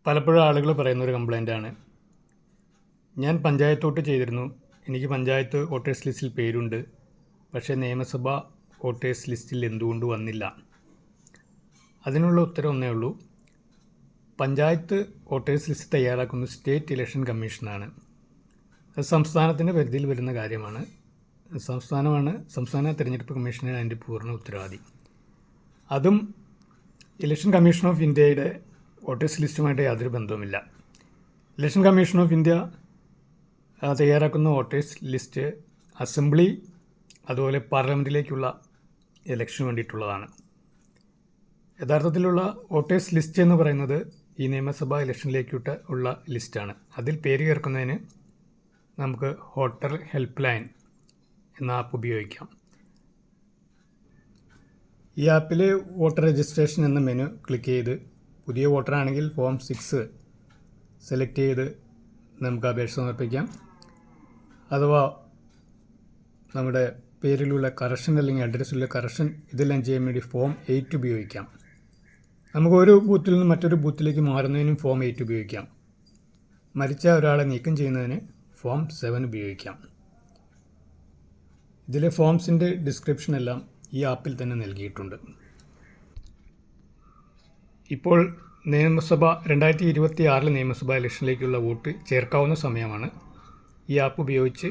പലപ്പോഴും ആളുകൾ പറയുന്നൊരു കംപ്ലൈൻ്റാണ്, ഞാൻ പഞ്ചായത്ത് വോട്ട് ചെയ്തിരുന്നു, എനിക്ക് പഞ്ചായത്ത് വോട്ടേഴ്സ് ലിസ്റ്റിൽ പേരുണ്ട്, പക്ഷേ നിയമസഭ വോട്ടേഴ്സ് ലിസ്റ്റിൽ എന്തുകൊണ്ട് വന്നില്ല? അതിനുള്ള ഉത്തരം ഒന്നേ ഉള്ളൂ. പഞ്ചായത്ത് വോട്ടേഴ്സ് ലിസ്റ്റ് തയ്യാറാക്കുന്നത് സ്റ്റേറ്റ് ഇലക്ഷൻ കമ്മീഷനാണ്. അത് സംസ്ഥാനത്തിൻ്റെ പരിധിയിൽ വരുന്ന കാര്യമാണ്. സംസ്ഥാന തിരഞ്ഞെടുപ്പ് കമ്മീഷനാണ് അതിൻ്റെ പൂർണ്ണ ഉത്തരവാദി. അതും ഇലക്ഷൻ കമ്മീഷൻ ഓഫ് ഇന്ത്യയുടെ വോട്ടേഴ്സ് ലിസ്റ്റുമായിട്ട് യാതൊരു ബന്ധവുമില്ല. ഇലക്ഷൻ കമ്മീഷൻ ഓഫ് ഇന്ത്യ തയ്യാറാക്കുന്ന വോട്ടേഴ്സ് ലിസ്റ്റ് അസംബ്ലി അതുപോലെ പാർലമെൻറ്റിലേക്കുള്ള ഇലക്ഷന് വേണ്ടിയിട്ടുള്ളതാണ്. യഥാർത്ഥത്തിലുള്ള വോട്ടേഴ്സ് ലിസ്റ്റ് എന്ന് പറയുന്നത് ഈ നിയമസഭാ ഇലക്ഷനിലേക്കിട്ട് ഉള്ള ലിസ്റ്റാണ്. അതിൽ പേര് ചേർക്കുന്നതിന് നമുക്ക് വോട്ടർ ഹെൽപ്പ് ലൈൻ എന്ന ആപ്പ് ഉപയോഗിക്കാം. ഈ ആപ്പിൽ വോട്ടർ രജിസ്ട്രേഷൻ എന്ന മെനു ക്ലിക്ക് ചെയ്ത് പുതിയ വോട്ടറാണെങ്കിൽ ഫോം 6 സെലക്ട് ചെയ്ത് നമുക്ക് അപേക്ഷ സമർപ്പിക്കാം. അഥവാ നമ്മുടെ പേരിലുള്ള കറക്ഷൻ അല്ലെങ്കിൽ അഡ്രസ്സിലുള്ള കറക്ഷൻ ഇതെല്ലാം ചെയ്യാൻ വേണ്ടി ഫോം 8 ഉപയോഗിക്കാം. നമുക്ക് ഒരു ബൂത്തിൽ നിന്ന് മറ്റൊരു ബൂത്തിലേക്ക് മാറുന്നതിനും ഫോം 8 ഉപയോഗിക്കാം. മരിച്ച ഒരാളെ നീക്കം ചെയ്യുന്നതിന് ഫോം 7 ഉപയോഗിക്കാം. ഇതിലെ ഫോംസിൻ്റെ ഡിസ്ക്രിപ്ഷൻ എല്ലാം ഈ ആപ്പിൽ തന്നെ നൽകിയിട്ടുണ്ട്. ഇപ്പോൾ 2026 നിയമസഭാ ഇലക്ഷനിലേക്കുള്ള വോട്ട് ചേർക്കാവുന്ന സമയമാണ്. ഈ ആപ്പ് ഉപയോഗിച്ച്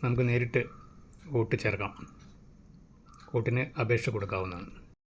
നമുക്ക് നേരിട്ട് വോട്ട് ചേർക്കാം, വോട്ടിന് അപേക്ഷ കൊടുക്കാവുന്നതാണ്.